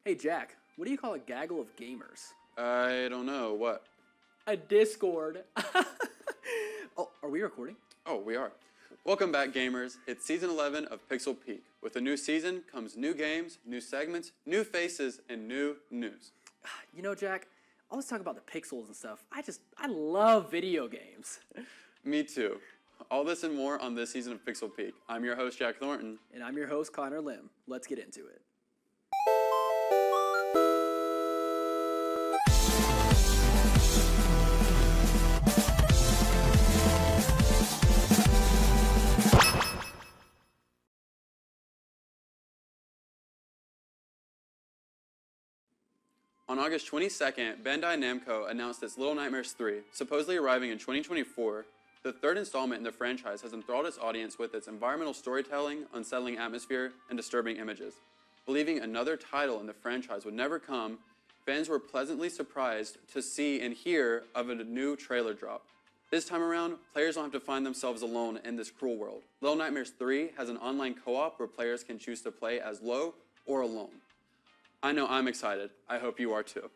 Hey Jack, what do you call a gaggle of gamers? I don't know. What? A Discord. Oh, are we recording? Oh, we are. Welcome back, gamers. It's season 11 of Pixel Peak. With a new season comes new games, new segments, new faces, and new news. You know, Jack, all this talk about the pixels and stuff, I love video games. Me too. All this and more on this season of Pixel Peak. I'm your host, Jack Thornton. And I'm your host, Connor Lim. Let's get into it. On August 22nd, Bandai Namco announced its Little Nightmares 3, supposedly arriving in 2024. The third installment in the franchise has enthralled its audience with its environmental storytelling, unsettling atmosphere, and disturbing images. Believing another title in the franchise would never come, fans were pleasantly surprised to see and hear of a new trailer drop. This time around, players don't have to find themselves alone in this cruel world. Little Nightmares 3 has an online co-op where players can choose to play as Lo or alone. I know I'm excited. I hope you are too.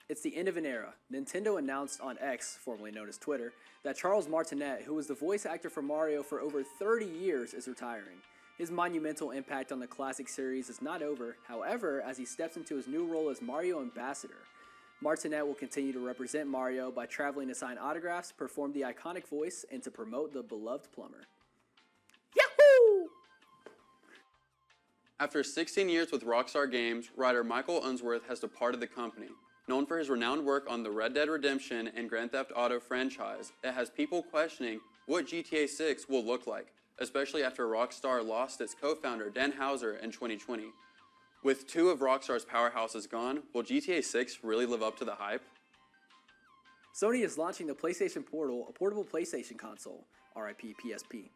It's the end of an era. Nintendo announced on X, formerly known as Twitter, that Charles Martinet, who was the voice actor for Mario for over 30 years, is retiring. His monumental impact on the classic series is not over, however, as he steps into his new role as Mario Ambassador. Martinet will continue to represent Mario by traveling to sign autographs, perform the iconic voice, and to promote the beloved plumber. Yahoo! After 16 years with Rockstar Games, writer Michael Unsworth has departed the company. Known for his renowned work on the Red Dead Redemption and Grand Theft Auto franchise, it has people questioning what GTA 6 will look like, especially after Rockstar lost its co-founder Dan Houser in 2020. With two of Rockstar's powerhouses gone, will GTA 6 really live up to the hype? Sony is launching the PlayStation Portal, a portable PlayStation console, RIP PSP.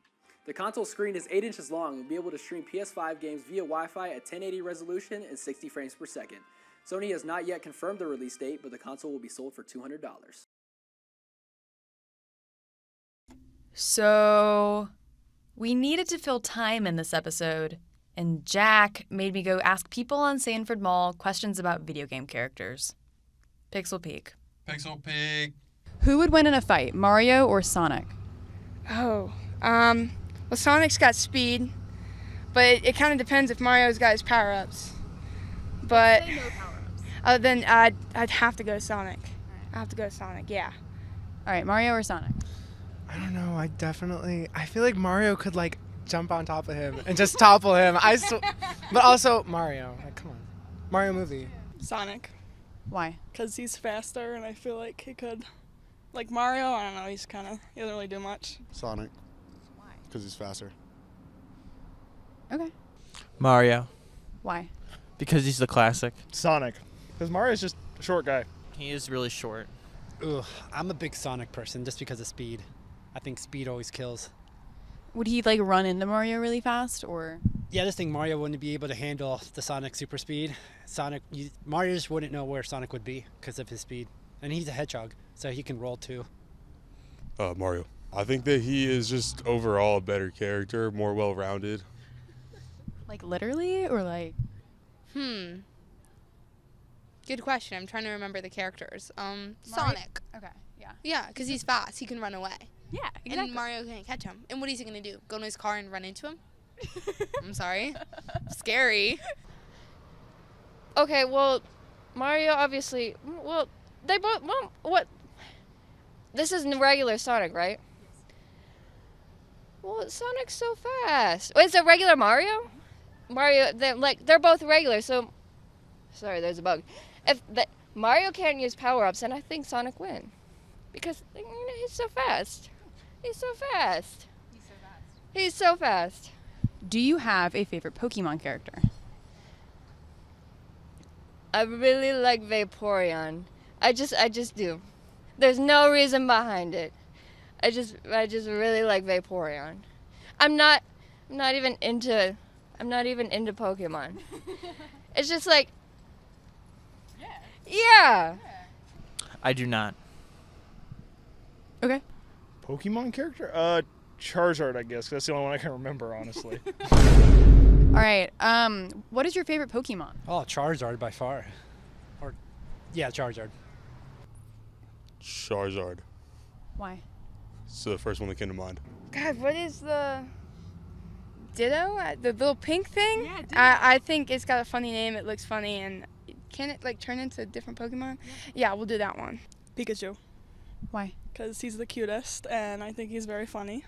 The console screen is 8 inches long and will be able to stream PS5 games via Wi-Fi at 1080 resolution and 60 frames per second. Sony has not yet confirmed the release date, but the console will be sold for $200. So, we needed to fill time in this episode, and Jack made me go ask people on Sanford Mall questions about video game characters. Pixel Peak. Pixel Peak. Who would win in a fight, Mario or Sonic? Well, Sonic's got speed, but it kind of depends if Mario's got his power-ups. But then I'd have to go Sonic. I have to go Sonic, yeah. All right, Mario or Sonic? I don't know. I feel like Mario could jump on top of him and just topple him. But also Mario. Come on, Mario movie. Sonic. Why? Because he's faster, and I feel like he could. Like Mario, I don't know. He doesn't really do much. Sonic. Because he's faster. Okay. Mario. Why? Because he's the classic. Sonic. Because Mario's just a short guy. He is really short. Ugh, I'm a big Sonic person just because of speed. I think speed always kills. Would he run into Mario really fast, or? Yeah, I just think Mario wouldn't be able to handle the Sonic super speed. Mario just wouldn't know where Sonic would be because of his speed. And he's a hedgehog, so he can roll too. Mario. I think that he is just overall a better character, more well-rounded. Literally, or Good question. I'm trying to remember the characters. Sonic. Okay, yeah. Yeah, because he's fast. He can run away. Yeah, exactly. And Mario can't catch him. And what is he going to do? Go in his car and run into him? I'm sorry. Scary. Okay, well, Mario obviously... Well, they both... Well, what... This is regular Sonic, right? Well, Sonic's so fast. Wait, it's a regular Mario? Mario, they're both regular, so... Sorry, there's a bug. If Mario can't use power-ups, then I think Sonic win. Because, he's so fast. He's so fast. He's so fast. Do you have a favorite Pokemon character? I really like Vaporeon. I just do. There's no reason behind it. I just really like Vaporeon. I'm not even into Pokemon. It's just yeah. I do not. Okay. Pokemon character? Charizard, I guess. 'Cause that's the only one I can remember, honestly. All right. What is your favorite Pokemon? Oh, Charizard by far. Or, yeah, Charizard. Charizard. Why? It's the first one that came to mind. God, what is the Ditto? The little pink thing? Yeah, Ditto. I think it's got a funny name. It looks funny, and can it like turn into a different Pokemon? Yeah, we'll do that one. Pikachu, Why? because he's the cutest, and I think he's very funny.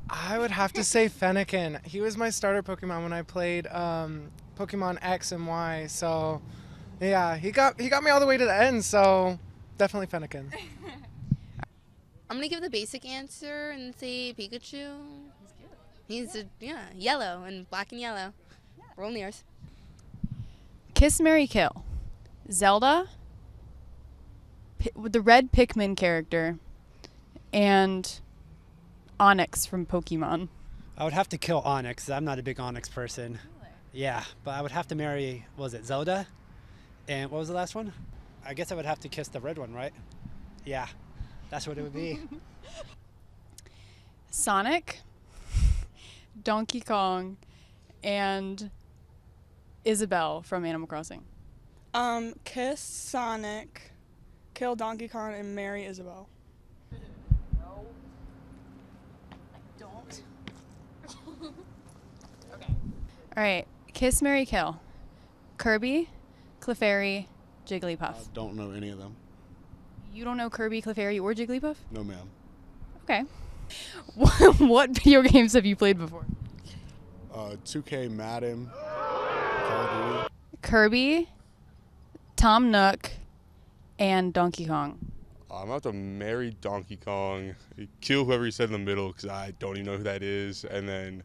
I would have to say Fennekin. He was my starter Pokemon when I played Pokemon X and Y. So, yeah, he got me all the way to the end. So, definitely Fennekin. I'm gonna give the basic answer and say Pikachu. He's cute. Yellow and black and yellow. Roll in the R's. Kiss, Marry, Kill. Zelda, with the red Pikmin character, and Onyx from Pokemon. I would have to kill Onyx. I'm not a big Onyx person. Really? Yeah, but I would have to marry, what was it, Zelda? And what was the last one? I guess I would have to kiss the red one, right? Yeah, that's what it would be. Sonic, Donkey Kong, and Isabelle from Animal Crossing. Kiss Sonic, kill Donkey Kong, and marry Isabelle. All right. Kiss, Marry, Kill. Kirby, Clefairy, Jigglypuff. Don't know any of them. You don't know Kirby, Clefairy, or Jigglypuff? No, ma'am. Okay. What video games have you played before? 2K, Madden, Call of Duty. Kirby, Tom Nook, and Donkey Kong. I'm about to marry Donkey Kong, kill whoever you said in the middle because I don't even know who that is, and then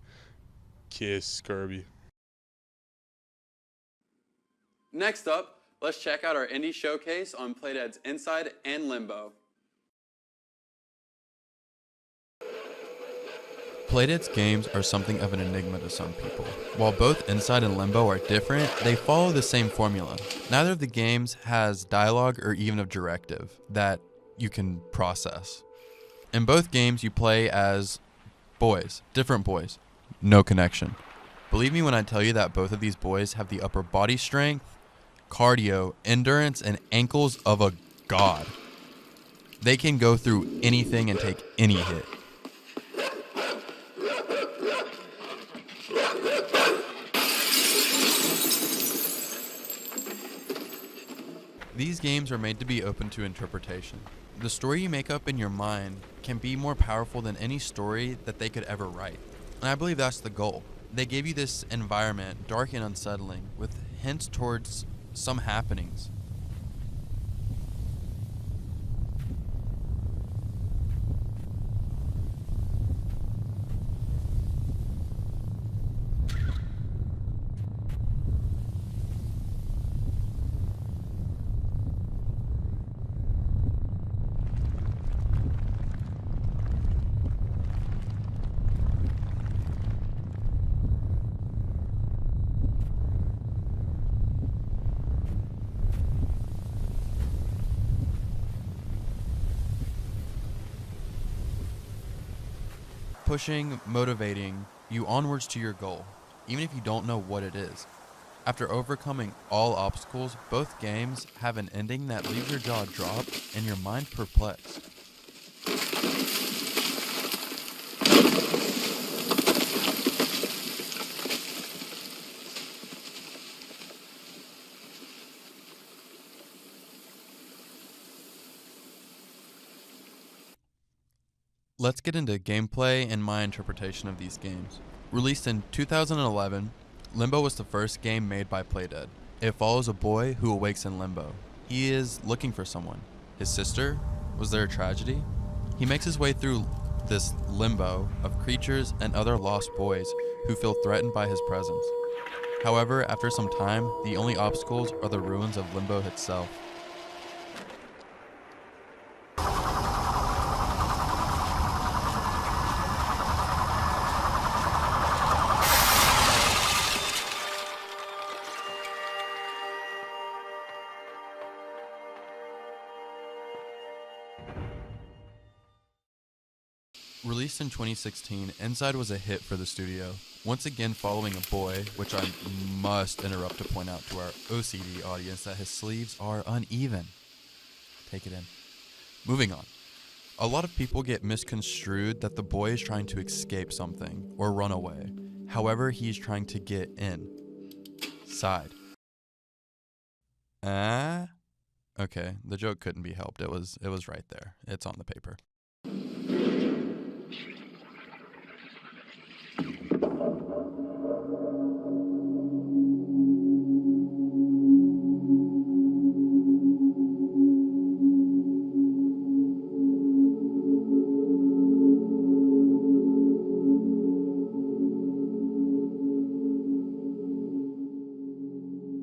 kiss Kirby. Next up, let's check out our indie showcase on PlayDead's Inside and Limbo. PlayDead's games are something of an enigma to some people. While both Inside and Limbo are different, they follow the same formula. Neither of the games has dialogue or even a directive that you can process. In both games, you play as boys, different boys, no connection. Believe me when I tell you that both of these boys have the upper body strength, cardio, endurance, and ankles of a god. They can go through anything and take any hit. These games are made to be open to interpretation. The story you make up in your mind can be more powerful than any story that they could ever write. And I believe that's the goal. They gave you this environment, dark and unsettling, with hints towards some happenings. Pushing, motivating you onwards to your goal, even if you don't know what it is. After overcoming all obstacles, both games have an ending that leaves your jaw dropped and your mind perplexed. Let's get into gameplay and my interpretation of these games. Released in 2011, Limbo was the first game made by PlayDead. It follows a boy who awakes in limbo. He is looking for someone. His sister? Was there a tragedy? He makes his way through this limbo of creatures and other lost boys who feel threatened by his presence. However, after some time, the only obstacles are the ruins of Limbo itself. Released in 2016, Inside was a hit for the studio. once again following a boy, which I must interrupt to point out to our OCD audience that his sleeves are uneven. Take it in. Moving on. A lot of people get misconstrued that the boy is trying to escape something or run away. However, he's trying to get inside. Okay, the joke couldn't be helped. It was right there. It's on the paper.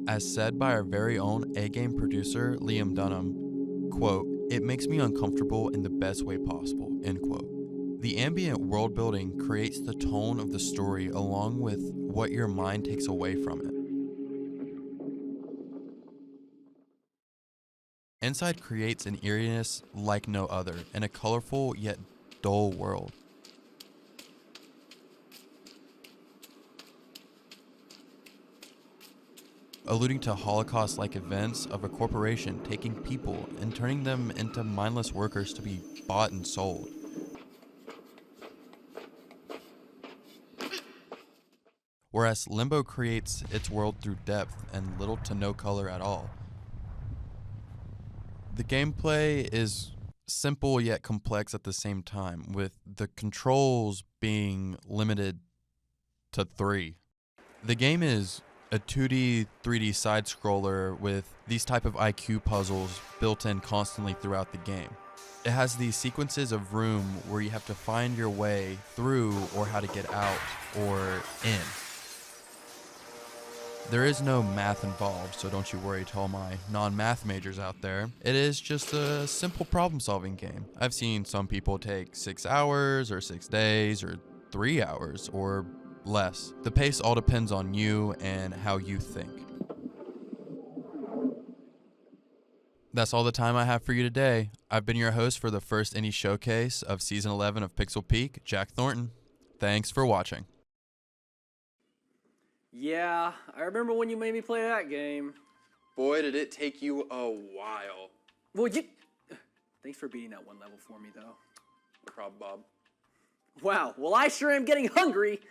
As said by our very own A-game producer, Liam Dunham, quote, "It makes me uncomfortable in the best way possible," end quote. The ambient world building creates the tone of the story along with what your mind takes away from it. Inside creates an eeriness like no other in a colorful yet dull world. Alluding to Holocaust-like events of a corporation taking people and turning them into mindless workers to be bought and sold. Whereas Limbo creates its world through depth and little to no color at all. The gameplay is simple yet complex at the same time, with the controls being limited to 3. The game is a 2D, 3D side-scroller with these type of IQ puzzles built in constantly throughout the game. It has these sequences of room where you have to find your way through or how to get out or in. There is no math involved, so don't you worry to all my non-math majors out there. It is just a simple problem-solving game. I've seen some people take 6 hours or 6 days or 3 hours or less. The pace all depends on you and how you think. That's all the time I have for you today. I've been your host for the first indie showcase of Season 11 of Pixel Peak, Jack Thornton. Thanks for watching. Yeah, I remember when you made me play that game. Boy, did it take you a while. Well, thanks for beating that one level for me, though. No problem, Bob. Wow, well, I sure am getting hungry.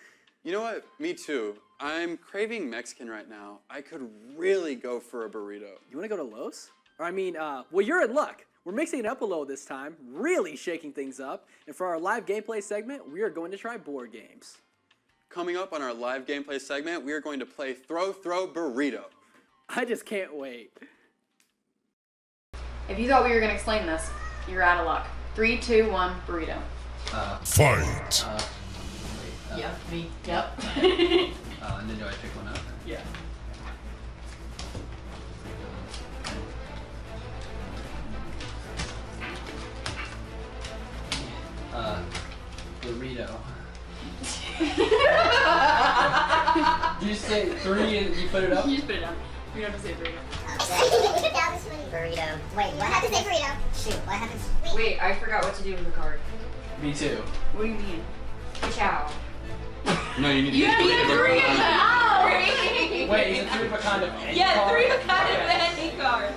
You know what? Me too. I'm craving Mexican right now. I could really go for a burrito. You want to go to Los? Or well, you're in luck. We're mixing it up a little this time, really shaking things up. And for our live gameplay segment, we are going to try board games. Coming up on our live gameplay segment, we are going to play Throw Burrito. I just can't wait. If you thought we were going to explain this, you're out of luck. 3, 2, 1, burrito. Fight! Yeah, me. Yep. And then do I pick one up? Yeah. Burrito. Did you say 3 and you put it up? You just put it down. You don't have to say burrito. Burrito. Wait, what happened to say burrito? Shoot, what happened? Wait, I forgot what to do with the card. Me too. What do you mean? Ciao. No, you need to You get have 3 of them. Oh! Wait, is it 3 of a kind of any Yeah, card? 3 of a kind of any card.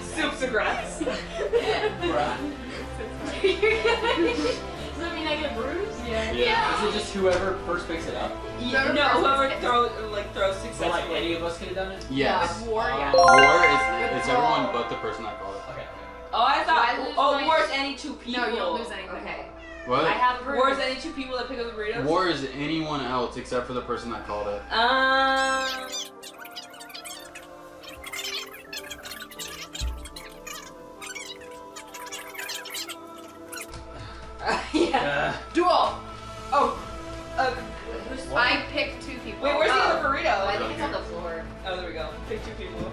Soups of grass. Does that mean I get bruised? Yeah. Is it just whoever first picks it up? No, whoever throws So successfully. like any of us could have done it? Yes. War, yeah. War is it's everyone but the person that called it. Okay. Oh, I thought. War is any 2 people. No, you don't lose anything. Okay. What? I have war is any 2 people that pick up the burritos. War is anyone else except for the person that called it. Yeah. Duel. Oh. I pick 2 people. Wait, where's the other burrito? I think it's on the floor. Oh, there we go. Pick 2 people.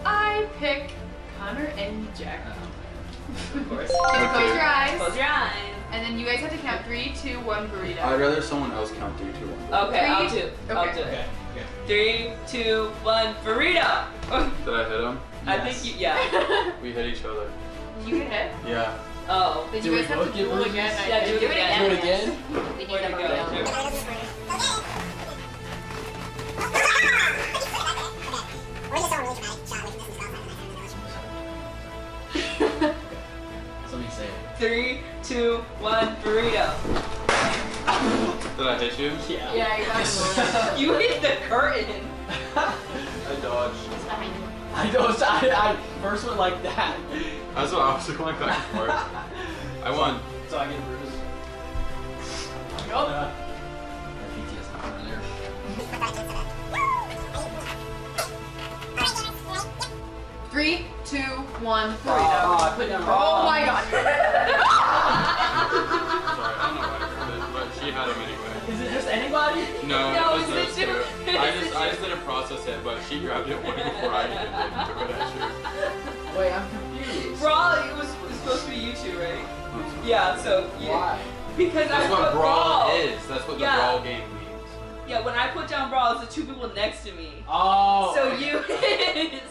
I pick Connor and Jack. Of course. Okay. Close your eyes. Close your eyes. And then you guys have to count 3, 2, 1 burrito. I'd rather someone else count 3, 2, 1. Okay, I'll do. Okay. I'll do it. 3, 2, 1, burrito! Did I hit him? I think you, yeah. We hit each other. You get hit? Yeah. Oh. Then you guys have to duel again. Yeah, do it again. Do it again? We need Where'd a it burrito. Something say it. 3, 2, 1, burrito. Did I hit you? Yeah. Yeah, you got it. You hit the curtain. I dodged. I first went like that. That's what I was going back and forth. I won. So I get bruised. Yup. My PTS not earlier. 3, 2, 1, burrito. Oh, I put down Oh my god. Sorry, I don't know why I heard it, but she had him anyway. Is it just anybody? No, No, it was it's those the two. two. I just didn't process it, but she grabbed it way before I even did. But that's true. Wait, I'm confused. Brawl, it was supposed to be you two, right? Yeah, so. Yeah. Why? Because That's I what put brawl is. That's what the Yeah. brawl game means. Yeah, when I put down brawl, it's the 2 people next to me. Oh. So you,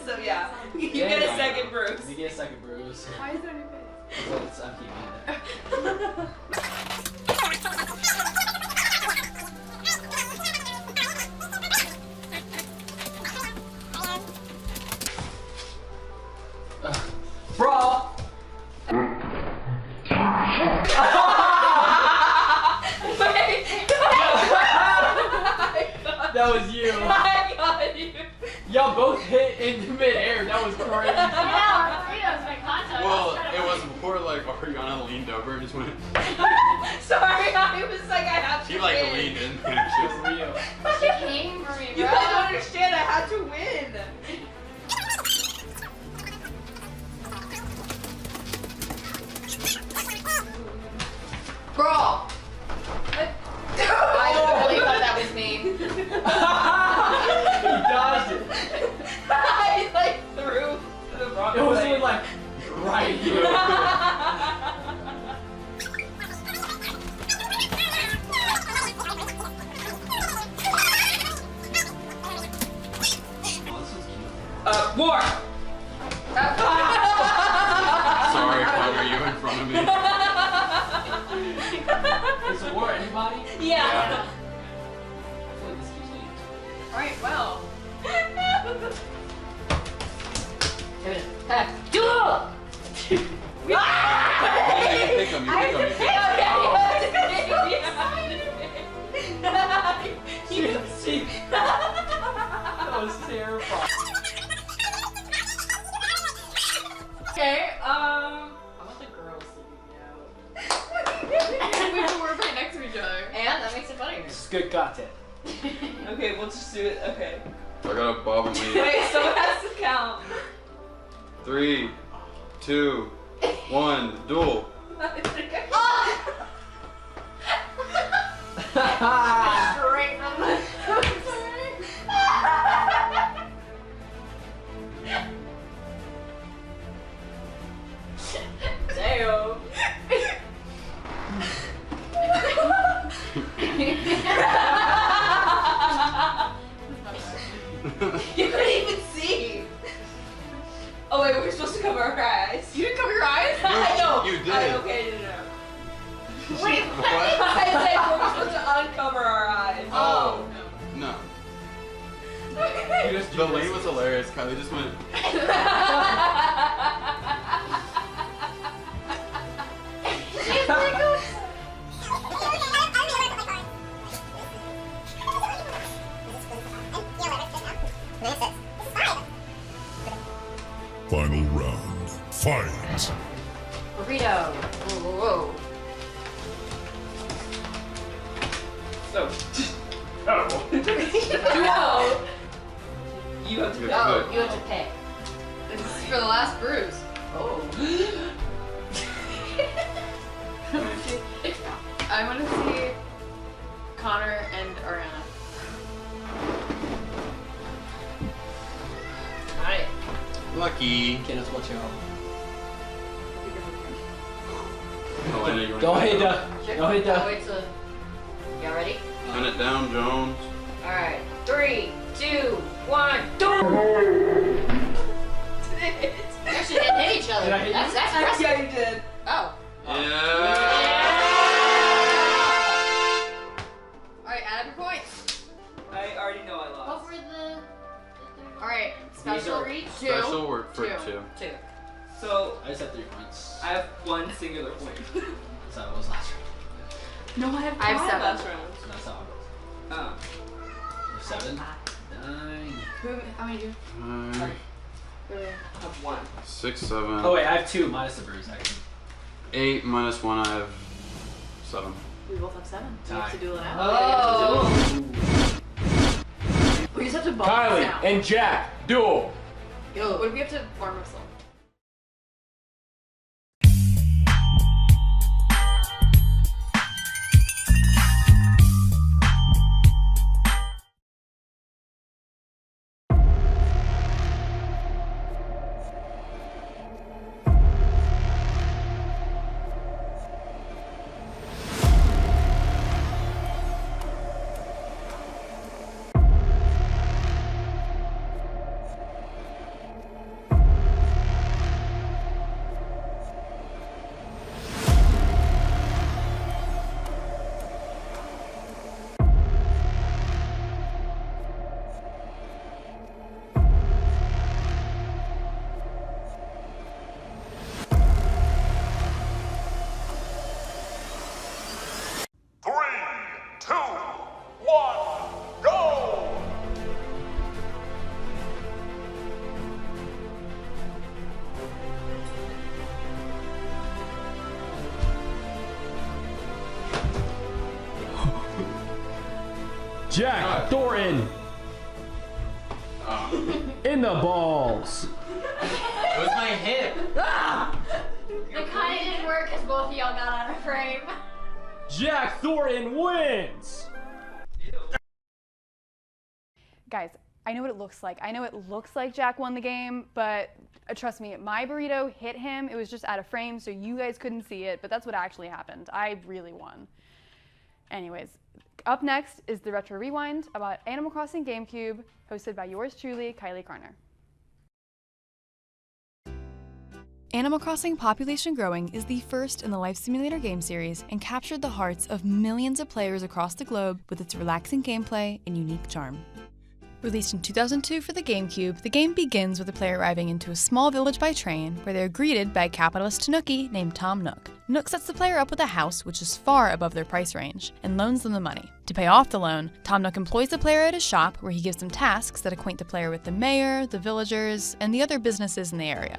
so yeah, you get a second bruise. You get a second bruise. Why is it on your face? So it's, I'm keeping it. Brawl. That was you. I got you. Y'all both hit in midair. That was crazy. Yeah, burritos make contact. Well, it was more like Ariana leaned over and just went. Sorry, I was like, I had to She like win. leaned in and she was Real. She came for me, bro. You guys don't understand, I had to win. Brawl. I really thought that was me. He dodged it. I like threw the wrong It was way. like right here. More. Sorry, Connor, you in front of me. Is war anybody? Yeah. I feel like this keeps getting. Alright, well. Duel. You pick him, you pick him, you pick him. That was terrifying. Okay, I want the girls to be out. We have to work right next to each other. And that makes it funnier. This is good content. Okay, we'll just do it. Okay. I got a bob and weave. Wait, someone has to count. 3, 2, 1, duel. Straight from the. Damn. You couldn't even see. Oh wait, we're supposed to cover our eyes. You didn't cover your eyes? I know. You did. Okay, no. Wait, I said we're supposed to uncover our eyes. Oh. No. Okay. The lead was hilarious. Kylie just went. Final round. Fight. Burrito. Whoa. So. Oh. No. You have to Good, go. good. You have to pick. This is for the last bruise. Oh. I want to see Connor and Ariana. Alright. Lucky. Kenneth, watch out. Oh, I know you want Don't hit the. Don't hit the. Wait till. Y'all ready? Turn it down, Jones. Alright. 3, 2, 1, go! We actually didn't hit each other. Did I hit you? That's impressive. Yeah, you did. Oh. Yeah. Alright, add up your points. I already know I Go lost. for the. Alright, special reach. Special work for 2. 2. So I just have 3 points. I have 1 singular point. So that was last round. No, I have 5 I have 7. last round. That's how Oh. 7. 9. How many do you? I have 1. 6, 7. Oh wait, I have 2 minus the bruise actually. 8 minus 1, I have 7. We both have 7. We have to Tie. duel it out. Oh. We just have to bump this out. and Jack, duel. Yo, what if we have to arm wrestle? Jack Thornton in the balls. It was my hip. It kind of didn't work because both of y'all got out of frame. Jack Thornton wins. Guys, I know what it looks like. I know it looks like Jack won the game, but trust me, my burrito hit him. It was just out of frame, so you guys couldn't see it, but that's what actually happened. I really won. Anyways, up next is the Retro Rewind about Animal Crossing GameCube, hosted by yours truly, Kylie Carner. Animal Crossing Population Growing is the first in the Life Simulator game series and captured the hearts of millions of players across the globe with its relaxing gameplay and unique charm. Released in 2002 for the GameCube, the game begins with the player arriving into a small village by train where they are greeted by a capitalist Tanuki named Tom Nook. Nook sets the player up with a house which is far above their price range and loans them the money. To pay off the loan, Tom Nook employs the player at his shop where he gives them tasks that acquaint the player with the mayor, the villagers, and the other businesses in the area.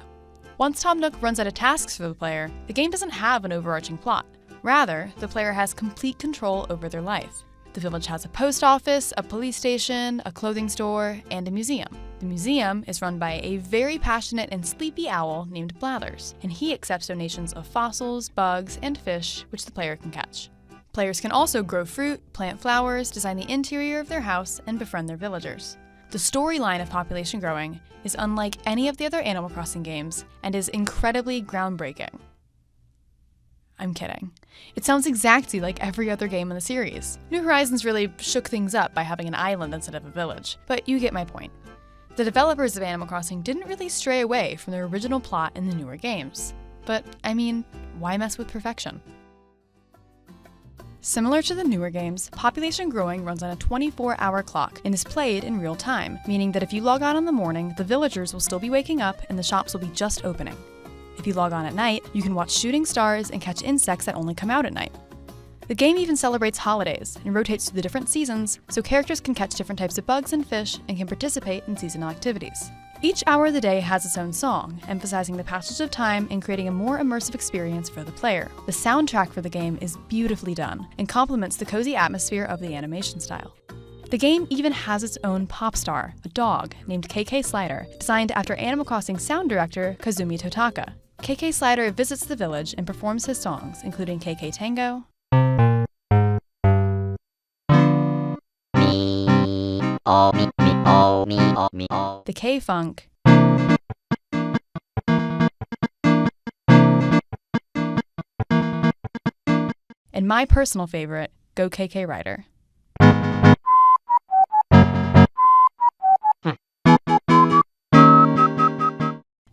Once Tom Nook runs out of tasks for the player, the game doesn't have an overarching plot. Rather, the player has complete control over their life. The village has a post office, a police station, a clothing store, and a museum. The museum is run by a very passionate and sleepy owl named Blathers, and he accepts donations of fossils, bugs, and fish which the player can catch. Players can also grow fruit, plant flowers, design the interior of their house, and befriend their villagers. The storyline of Population Growing is unlike any of the other Animal Crossing games and is incredibly groundbreaking. I'm kidding. It sounds exactly like every other game in the series. New Horizons really shook things up by having an island instead of a village, but you get my point. The developers of Animal Crossing didn't really stray away from their original plot in the newer games. But, I mean, why mess with perfection? Similar to the newer games, Population Growing runs on a 24-hour clock and is played in real time, meaning that if you log on in the morning, the villagers will still be waking up and the shops will be just opening. If you log on at night, you can watch shooting stars and catch insects that only come out at night. The game even celebrates holidays and rotates through the different seasons, so characters can catch different types of bugs and fish and can participate in seasonal activities. Each hour of the day has its own song, emphasizing the passage of time and creating a more immersive experience for the player. The soundtrack for the game is beautifully done and complements the cozy atmosphere of the animation style. The game even has its own pop star, a dog named KK Slider, designed after Animal Crossing sound director Kazumi Totaka. KK Slider visits the village and performs his songs, including KK Tango, the K-Funk, and my personal favorite, Go KK Rider.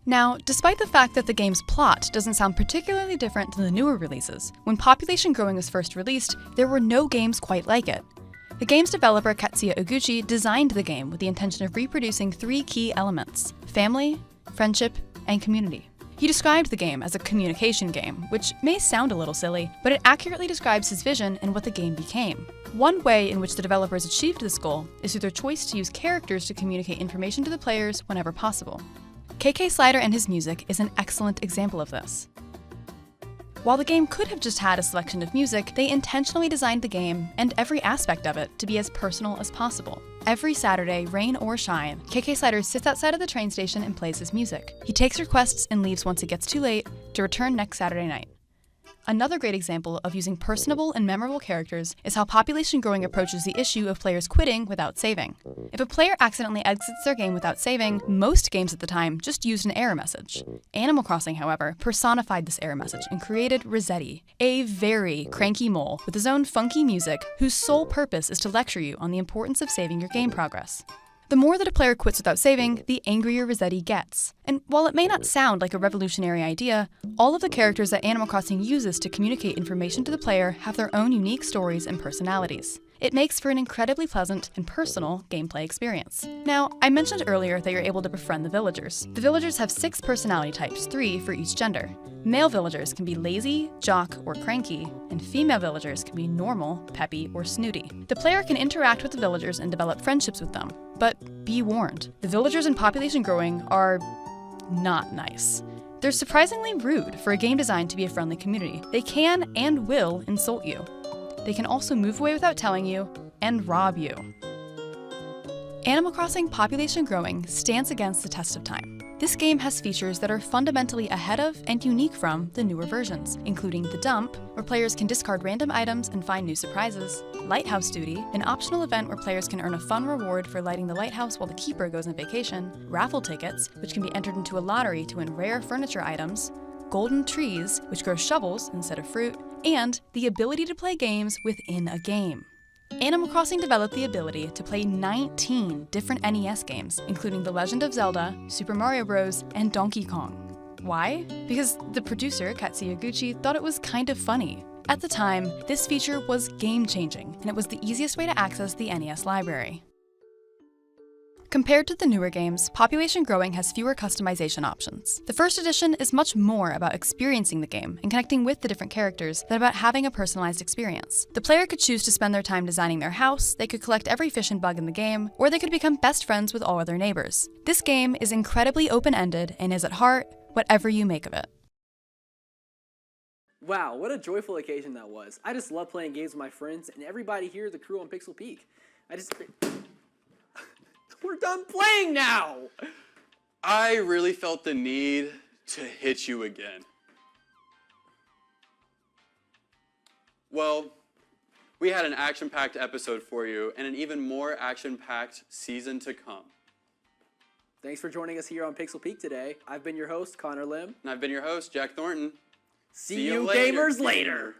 Now, despite the fact that the game's plot doesn't sound particularly different than the newer releases, when Population Growing was first released, there were no games quite like it. The game's developer Katsuya Oguchi designed the game with the intention of reproducing 3 key elements: family, friendship, and community. He described the game as a communication game, which may sound a little silly, but it accurately describes his vision and what the game became. One way in which the developers achieved this goal is through their choice to use characters to communicate information to the players whenever possible. KK Slider and his music is an excellent example of this. While the game could have just had a selection of music, they intentionally designed the game, and every aspect of it, to be as personal as possible. Every Saturday, rain or shine, KK Slider sits outside of the train station and plays his music. He takes requests and leaves once it gets too late, to return next Saturday night. Another great example of using personable and memorable characters is how Population Growing approaches the issue of players quitting without saving. If a player accidentally exits their game without saving, most games at the time just used an error message. Animal Crossing, however, personified this error message and created Rossetti, a very cranky mole with his own funky music whose sole purpose is to lecture you on the importance of saving your game progress. The more that a player quits without saving, the angrier Rossetti gets. And while it may not sound like a revolutionary idea, all of the characters that Animal Crossing uses to communicate information to the player have their own unique stories and personalities. It makes for an incredibly pleasant and personal gameplay experience. Now, I mentioned earlier that you're able to befriend the villagers. The villagers have 6 personality types, 3 for each gender. Male villagers can be lazy, jock, or cranky, and female villagers can be normal, peppy, or snooty. The player can interact with the villagers and develop friendships with them. But be warned, the villagers in Population Growing are not nice. They're surprisingly rude for a game designed to be a friendly community. They can and will insult you. They can also move away without telling you, and rob you. Animal Crossing Population Growing stands against the test of time. This game has features that are fundamentally ahead of and unique from the newer versions, including the Dump, where players can discard random items and find new surprises, Lighthouse Duty, an optional event where players can earn a fun reward for lighting the lighthouse while the keeper goes on vacation, raffle tickets, which can be entered into a lottery to win rare furniture items, golden trees, which grow shovels instead of fruit, and the ability to play games within a game. Animal Crossing developed the ability to play 19 different NES games, including The Legend of Zelda, Super Mario Bros., and Donkey Kong. Why? Because the producer, Katsuya Oguchi, thought it was kind of funny. At the time, this feature was game-changing, and it was the easiest way to access the NES library. Compared to the newer games, Population Growing has fewer customization options. The first edition is much more about experiencing the game and connecting with the different characters than about having a personalized experience. The player could choose to spend their time designing their house, they could collect every fish and bug in the game, or they could become best friends with all of their neighbors. This game is incredibly open-ended and is at heart whatever you make of it. Wow, what a joyful occasion that was. I just love playing games with my friends and everybody here, the crew on Pixel Peak. We're done playing now! I really felt the need to hit you again. Well, we had an action-packed episode for you and an even more action-packed season to come. Thanks for joining us here on Pixel Peak today. I've been your host, Connor Lim. And I've been your host, Jack Thornton. See you gamers later!